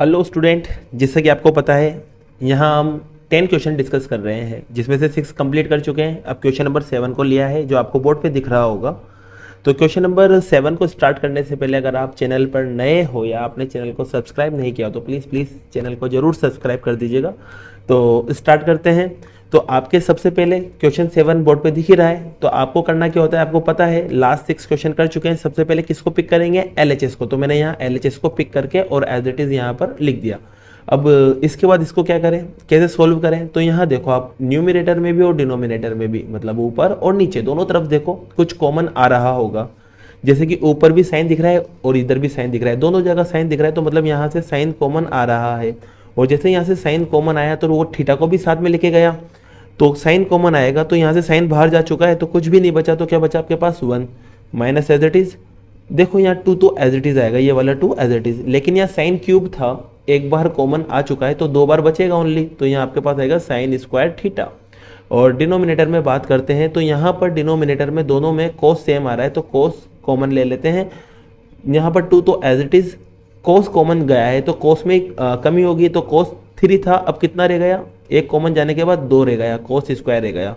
Hello student, जैसा कि आपको पता है यहाँ हम 10 क्वेश्चन डिस्कस कर रहे हैं, जिसमें से 6 कंप्लीट कर चुके हैं। अब क्वेश्चन नंबर 7 को लिया है, जो आपको बोर्ड पे दिख रहा होगा। तो क्वेश्चन नंबर 7 को स्टार्ट करने से पहले अगर आप चैनल पर नए हो या आपने चैनल को सब्सक्राइब नहीं किया तो प्लीज़ चैनल को ज़रूर सब्सक्राइब कर दीजिएगा। तो स्टार्ट करते हैं। तो आपके सबसे पहले क्वेश्चन 7 बोर्ड पे दिख ही रहा है। तो आपको करना क्या होता है, आपको पता है लास्ट 6 क्वेश्चन कर चुके हैं। सबसे पहले किसको पिक करेंगे, LHS को। तो मैंने यहाँ LHS को पिक करके और एज इट इज़ यहाँ पर लिख दिया। अब इसके बाद इसको क्या करें, कैसे सोल्व करें। तो यहाँ देखो, आप न्यूमिनेटर में भी और डिनोमिनेटर में भी, मतलब ऊपर और नीचे दोनों तरफ देखो, कुछ कॉमन आ रहा होगा। जैसे कि ऊपर भी साइन दिख रहा है और इधर भी साइन दिख रहा है, दोनों जगह साइन दिख रहा है, तो मतलब यहाँ से साइन कॉमन आ रहा है। और जैसे यहाँ से साइन कॉमन आया तो वो थीटा को भी साथ में लेके गया, तो साइन कॉमन आएगा। तो यहाँ से साइन बाहर जा चुका है तो कुछ भी नहीं बचा, तो क्या बचा आपके पास 1 माइनस एज इट इज। देखो यहाँ 2 तो एज इट इज आएगा, ये वाला 2 एज इट इज। लेकिन यहाँ साइन क्यूब था, एक बार कॉमन आ चुका है तो 2 बार बचेगा ओनली, तो यहाँ आपके पास आएगा साइन स्क्वायर थीटा। और डिनोमिनेटर में बात करते हैं तो यहाँ पर डिनोमिनेटर में दोनों में कोस सेम आ रहा है, तो कोस कॉमन ले लेते हैं। यहाँ पर 2 तो as it is, cos common गया है तो कोस में कमी होगी, तो कोस 3 था, अब कितना रह गया, एक कॉमन जाने के बाद 2 रह गया, कोस स्क्वायर रह गया।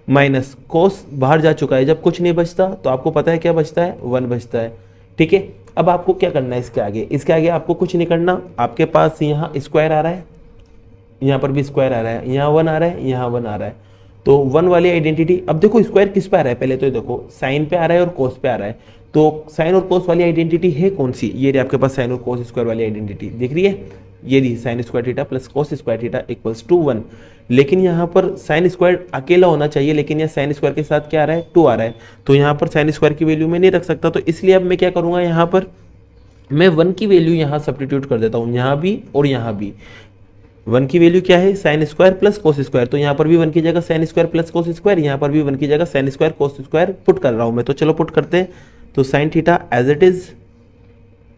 माइनस कोस बाहर जा चुका है, जब कुछ नहीं बचता तो आपको पता है क्या बचता है, 1 बचता है। ठीक है, अब आपको क्या करना है इसके आगे आपको कुछ नहीं करना। आपके पास यहाँ स्क्वायर आ रहा है, यहाँ पर भी स्क्वायर आ रहा है, यहाँ 1 आ रहा है, यहाँ 1 आ रहा है, तो 1 वाली आइडेंटिटी। अब देखो स्क्वायर किस पे आ रहा है, पहले तो ये देखो साइन पे आ रहा है और कोस पे आ रहा है। तो साइन और कोस वाली आइडेंटिटी है कौन सी, ये आपके पास साइन और कोस स्क्वायर वाली आइडेंटिटी दिख रही है, ये रही sine square theta plus cos square theta equals to 1। लेकिन यहाँ पर साइन स्क्वायर अकेला होना चाहिए, लेकिन यहाँ साइन स्क्वायर के साथ क्या आ रहा है, 2 आ रहा है, तो यहाँ पर साइन स्क्वायर की वैल्यू में नहीं रख सकता। तो इसलिए अब मैं क्या करूँगा, यहाँ पर मैं 1 की वैल्यू यहाँ सब्स्टिट्यूट कर देता हूँ, यहाँ भी और यहाँ भी। 1 की वैल्यू क्या है, sine square plus cos square, तो यहाँ पर भी 1 की जगह sine square plus cos square, यहाँ पर भी 1 की जगह sine square cos square put कर रहा हूँ मैं। तो चलो पुट करते हैं। तो sine theta as it is,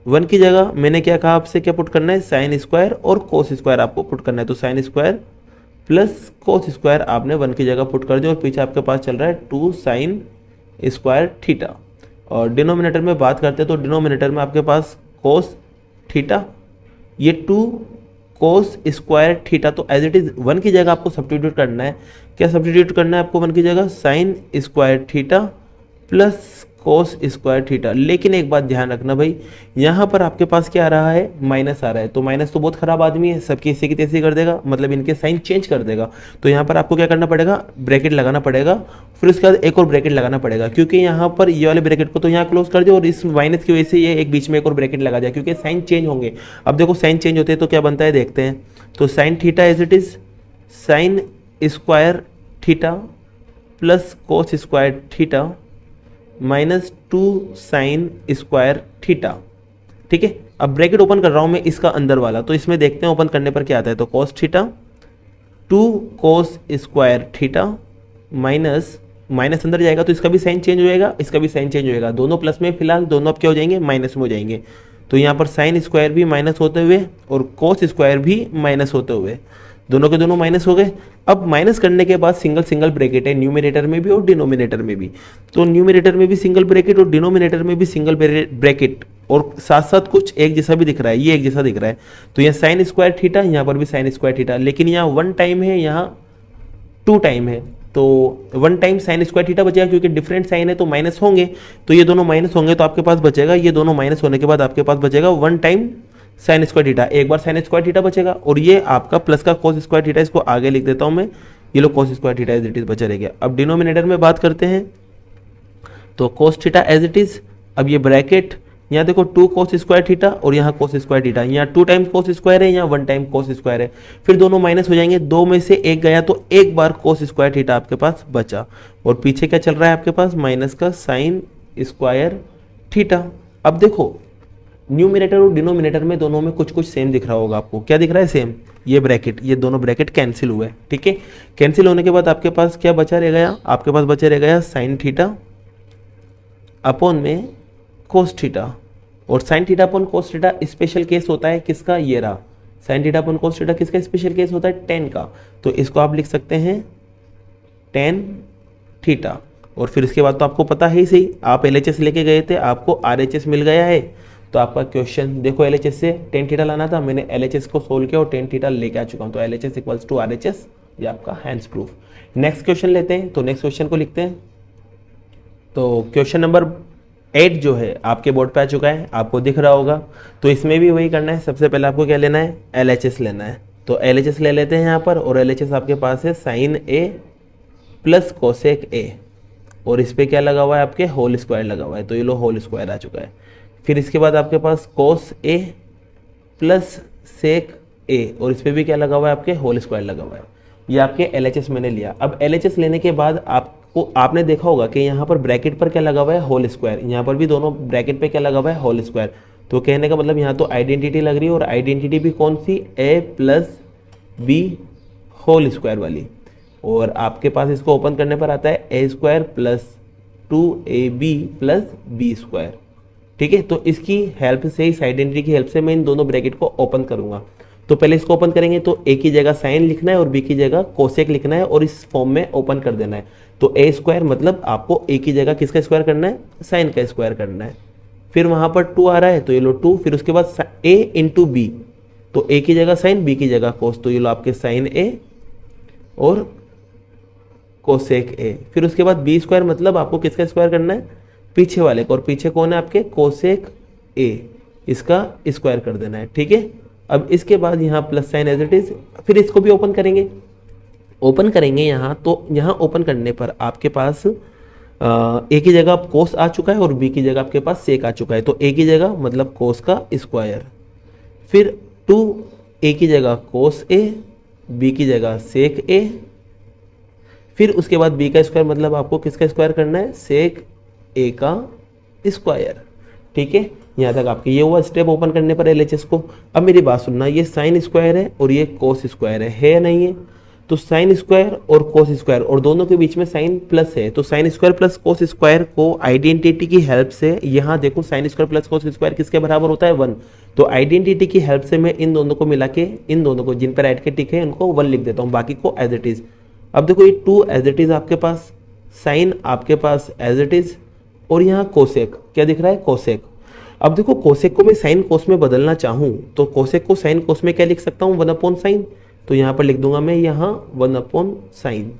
1 की जगह मैंने क्या कहा आपसे, क्या पुट करना है, साइन स्क्वायर और कोस स्क्वायर आपको पुट करना है। तो sine square plus cos square आपने 1 की जगह पुट कर दिया, और पीछे आपके पास चल रहा है 2 साइन स्क्वायर थीटा। और डिनोमिनेटर में बात करते हैं तो डिनोमिनेटर में आपके पास कोस थीटा, ये 2 कोस स्क्वायर थीटा, तो एज इट इज 1 की जगह आपको सब्स्टिट्यूट करना है। क्या सब्स्टिट्यूट करना है आपको 1 की जगह, sign square theta plus cos square theta. लेकिन एक बात ध्यान रखना भाई, यहाँ पर आपके पास क्या आ रहा है, माइनस आ रहा है। तो माइनस तो बहुत खराब आदमी है, सबकी इसी की तैसी कर देगा, मतलब इनके साइन चेंज कर देगा। तो यहाँ पर आपको क्या करना पड़ेगा, ब्रैकेट लगाना पड़ेगा, फिर उसके बाद एक और ब्रैकेट लगाना पड़ेगा, क्योंकि यहाँ पर ये वाले ब्रैकेट को तो यहाँ क्लोज कर दो और इस माइनस की वजह से ये एक बीच में एक और ब्रैकेट लगा जाए, क्योंकि साइन चेंज होंगे। अब देखो साइन चेंज होते हैं तो क्या बनता है देखते हैं। तो sine theta as it is sine square theta plus cos square theta minus 2 sine square theta. ठीक है, अब ब्रैकेट ओपन कर रहा हूं मैं इसका अंदर वाला, तो इसमें देखते हैं ओपन करने पर क्या आता है। तो कोस थीटा 2 कोस स्क्वायर थीटा माइनस माइनस अंदर जाएगा तो इसका भी साइन चेंज होएगा, इसका भी साइन चेंज होएगा, दोनों प्लस में, फिलहाल दोनों अब क्या हो जाएंगे, माइनस में हो जाएंगे। तो यहाँ पर साइन स्क्वायर भी माइनस होते हुए और कोस स्क्वायर भी माइनस होते हुए, दोनों के दोनों माइनस हो गए। अब माइनस करने के बाद सिंगल ब्रैकेट है, न्यूमिनेटर में भी और डिनोमिनेटर में भी। तो न्यूमिनेटर में भी सिंगल ब्रैकेट और डिनोमिनेटर में भी सिंगल ब्रैकेट, और साथ साथ कुछ एक जैसा भी दिख रहा है, ये एक जैसा दिख रहा है। तो यहाँ साइन स्क्वायर थीटा, यहाँ पर भी साइन स्क्वायर थीटा, लेकिन यहाँ 1 टाइम है, यहाँ 2 टाइम है। तो 1 टाइम साइन स्क्वायर थीटा बचेगा, क्योंकि डिफरेंट साइन है तो माइनस होंगे, तो ये दोनों माइनस होंगे, तो आपके पास बचेगा, ये दोनों माइनस होने के बाद आपके पास बचेगा 1 टाइम साइन स्क्वायर थीटा, एक बार साइन स्क्वायर थीटा बचेगा, और ये आपका प्लस का कोस स्क्वायर थीटा, इसको आगे लिख देता हूं मैं, ये लो cos square theta as it is बचा रह गया। अब डिनोमिनेटर में बात करते हैं तो cos theta as it is, अब ये ब्रैकेट, यहाँ देखो 2 कोस स्क्वायर थीटा और यहाँ कोस स्क्वायर थीटा, यहाँ 2 टाइम कोस स्क्वायर है, यहाँ 1 टाइम कोस स्क्वायर है, फिर दोनों माइनस हो जाएंगे, 2 में से एक गया तो एक बार कोस स्क्वायर थीटा आपके पास बचा, और पीछे क्या चल रहा है आपके पास, माइनस का साइन स्क्वायर थीटा। अब देखो न्यूमिनेटर और डिनोमिनेटर में दोनों में कुछ कुछ सेम दिख रहा होगा आपको, क्या दिख रहा है, सेम, ये ब्रैकेट, ये दोनों ब्रैकेट कैंसिल हुए। ठीक है, कैंसिल होने के बाद आपके पास क्या बचा रह गया, आपके पास बचा रह गया साइन थीटा अपॉन में कोस थीटा, और sine theta upon cos theta special case होता है किसका, ये रहा, sine theta upon cos theta किसका स्पेशल केस होता है, tan का। तो इसको आप लिख सकते हैं tan थीटा, और फिर इसके बाद तो आपको पता है ही सही, आप LHS लेके गए थे, आपको RHS मिल गया है, तो आपका क्वेश्चन देखो LHS से टेन थीटा लाना था, मैंने LHS को सोल्व किया और टेन थीटा लेके आ चुका हूँ, तो LHS इक्वल्स टू RHS, ये आपका हैंड्स प्रूफ। नेक्स्ट क्वेश्चन लेते हैं, तो नेक्स्ट क्वेश्चन को लिखते हैं। तो क्वेश्चन नंबर 8 जो है आपके बोर्ड पे आ चुका है, आपको दिख रहा होगा। तो इसमें भी वही करना है, सबसे पहले आपको क्या लेना है, LHS लेना है। तो LHS ले लेते हैं यहाँ पर, और LHS आपके पास है sine A plus cosec A, और इस पर क्या लगा हुआ है, आपके होल स्क्वायर लगा हुआ है, तो ये लो होल स्क्वायर आ चुका है। फिर इसके बाद आपके पास कोस A प्लस सेक A, और इस पर भी क्या लगा हुआ है, आपके होल स्क्वायर लगा हुआ है। ये आपके LHS मैंने लिया। अब LHS लेने के बाद आपने देखा होगा कि यहाँ पर ब्रैकेट पर क्या लगा हुआ है, होल स्क्वायर, यहाँ पर भी दोनों ब्रैकेट पे क्या लगा हुआ है, होल स्क्वायर। तो कहने का मतलब यहाँ तो आइडेंटिटी लग रही है, और आइडेंटिटी भी कौन सी, A plus B whole square वाली। और आपके पास इसको ओपन करने पर आता है A square plus 2AB plus B square. ठीक है, तो इसकी हेल्प से, इस आइडेंटिटी की हेल्प से मैं इन दोनों ब्रैकेट को ओपन करूंगा। तो पहले इसको ओपन करेंगे, तो A की जगह साइन लिखना है और B की जगह कोसेक लिखना है, और इस फॉर्म में ओपन कर देना है। तो A स्क्वायर मतलब आपको A की जगह किसका स्क्वायर करना है, साइन का स्क्वायर करना है। फिर वहां पर 2 आ रहा है, तो ये लो 2, फिर उसके बाद A इंटू बी, तो A की जगह साइन, B की जगह कोस, तो ये लो आपके साइन A और कोसेक A। फिर उसके बाद B स्क्वायर मतलब आपको किसका स्क्वायर करना है, पीछे वाले को, और पीछे कौन है आपके, कोसेक A, इसका स्क्वायर कर देना है। ठीक है, अब इसके बाद यहाँ plus sine as it is, फिर इसको भी ओपन करेंगे यहाँ। तो यहाँ ओपन करने पर आपके पास A की जगह कोस आ चुका है और B की जगह आपके पास सेक आ चुका है। तो A की जगह मतलब कोस का स्क्वायर, फिर 2A की जगह कोस A, B की जगह सेक A, फिर उसके बाद B का स्क्वायर मतलब आपको किसका स्क्वायर करना है, सेक A का स्क्वायर। ठीक है, यहाँ तक आपके ये हुआ स्टेप ओपन करने पर LHS को। अब मेरी बात सुनना, ये साइन स्क्वायर है और ये कोस स्क्वायर है या नहीं है। तो साइन स्क्वायर और कोस स्क्वायर, और दोनों के बीच में साइन प्लस है, तो sine square plus cos square को आइडेंटिटी की हेल्प से, यहाँ देखो sine square plus cos square किसके बराबर होता है, 1। तो आइडेंटिटी की हेल्प से मैं इन दोनों को मिला के, इन दोनों को जिन पर ऐड के टिक है उनको 1 लिख देता हूँ, बाकी को एज इट इज। अब देखो ये 2 एज इट इज आपके पास, साइन आपके पास एज इट इज, और यहाँ कोसेक क्या दिख रहा है, कोसेक। अब देखो कोसेक को मैं साइन कोस में बदलना चाहूँ, तो कोसेक को साइन कोस में क्या लिख सकता हूँ, 1 अपॉन साइन। तो यहाँ पर लिख दूंगा मैं यहाँ 1 अपॉन साइन,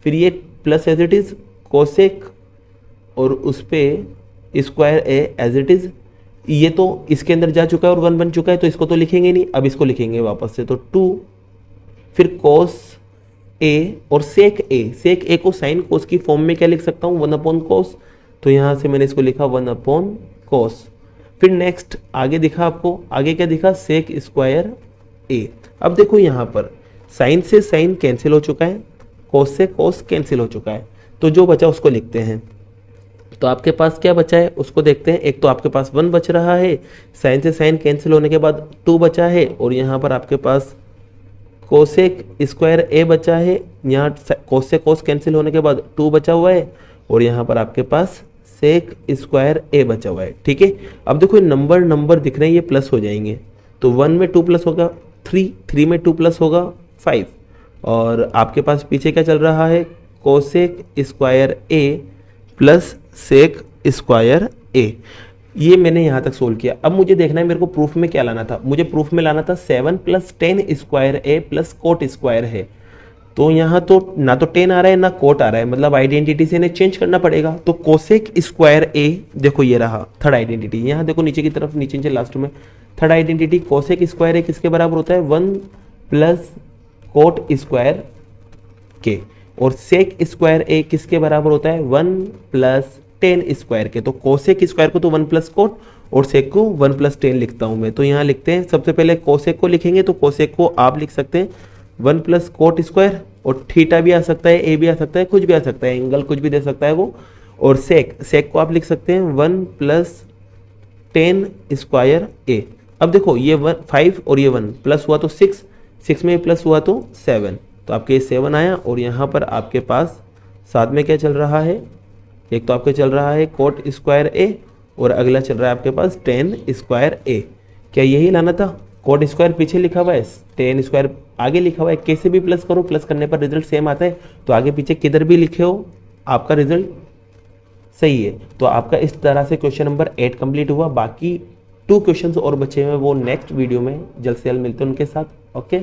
फिर ये plus as it is cosec, और उस पर square A as it is. ये तो इसके अंदर जा चुका है और 1 बन चुका है, तो इसको तो लिखेंगे नहीं, अब इसको लिखेंगे वापस से। तो 2, फिर कोस ए और सेक ए, सेक ए को साइन कोस की फॉर्म में क्या लिख सकता हूँ, 1 अपॉन कोस। तो यहाँ से मैंने इसको लिखा 1 अपॉन कोस। फिर नेक्स्ट आगे दिखा आपको, आगे क्या दिखा, सेक स्क्वायर ए। अब देखो यहाँ पर साइन से साइन कैंसिल हो चुका है, कोस से कोस कैंसिल हो चुका है, तो जो बचा उसको लिखते हैं। तो आपके पास क्या बचा है उसको देखते हैं। एक तो आपके पास 1 बच रहा है, साइन से साइन कैंसिल होने के बाद 2 बचा है, और यहाँ पर आपके पास कोसेक स्क्वायर ए बचा है, यहाँ कोस से कोस कैंसिल होने के बाद 2 बचा हुआ है, और यहाँ पर आपके पास सेक स्क्वायर ए बचा हुआ है। ठीक है, अब देखो नंबर दिख रहे हैं, ये प्लस हो जाएंगे। तो 1 में 2 प्लस होगा 3 में 2 प्लस होगा 5, और आपके पास पीछे क्या चल रहा है, कोसेक स्क्वायर ए प्लस सेक स्क्वायर ए। ये मैंने यहाँ तक सोल्व किया। अब मुझे देखना है मेरे को प्रूफ में क्या लाना था, मुझे प्रूफ में लाना था 7 प्लस 10 स्क्वायर ए प्लस कोट स्क्वायर है। तो यहाँ तो ना तो 10 आ रहा है ना कोट आ रहा है, मतलब आइडेंटिटी से इन्हें चेंज करना पड़ेगा। तो कोसेक स्क्वायर ए, देखो ये रहा थर्ड आइडेंटिटी, यहाँ देखो नीचे की तरफ, नीचे लास्ट में थर्ड आइडेंटिटी कोसेक स्क्वायर ए किसके बराबर होता है, 1 प्लस कोट स्क्वायर के, और सेक स्क्वायर ए किसके बराबर होता है, 1 प्लस 10 स्क्वायर के। तो कोसेक स्क्वायर को तो 1 प्लस कोट और सेक को 1 प्लस 10 लिखता हूं मैं। तो यहाँ लिखते हैं, सबसे पहले कोसेक को लिखेंगे, तो कोसेक को आप लिख सकते हैं 1 प्लस कोट स्क्वायर, और थीटा भी आ सकता है, ए भी आ सकता है, कुछ भी आ सकता है, एंगल कुछ भी दे सकता है वो। और सेक को आप लिख सकते हैं 1 प्लस 10 स्क्वायर ए। अब देखो ये 5 और ये 1 प्लस हुआ तो 6 में प्लस हुआ तो 7, तो आपके 7 आया। और यहाँ पर आपके पास साथ में क्या चल रहा है, एक तो आपके चल रहा है कोट स्क्वायर ए, और अगला चल रहा है आपके पास 10 स्क्वायर ए। क्या यही लाना था, कोट स्क्वायर पीछे लिखा हुआ है, 10 स्क्वायर आगे लिखा हुआ है, कैसे भी प्लस करो, प्लस करने पर रिजल्ट सेम आता है। तो आगे पीछे किधर भी लिखे हो आपका रिजल्ट सही है। तो आपका इस तरह से क्वेश्चन नंबर 8 कंप्लीट हुआ। बाकी 2 क्वेश्चंस और बचे हुए हैं, वो नेक्स्ट वीडियो में जल्द से जल्द मिलते हैं उनके साथ। ओके।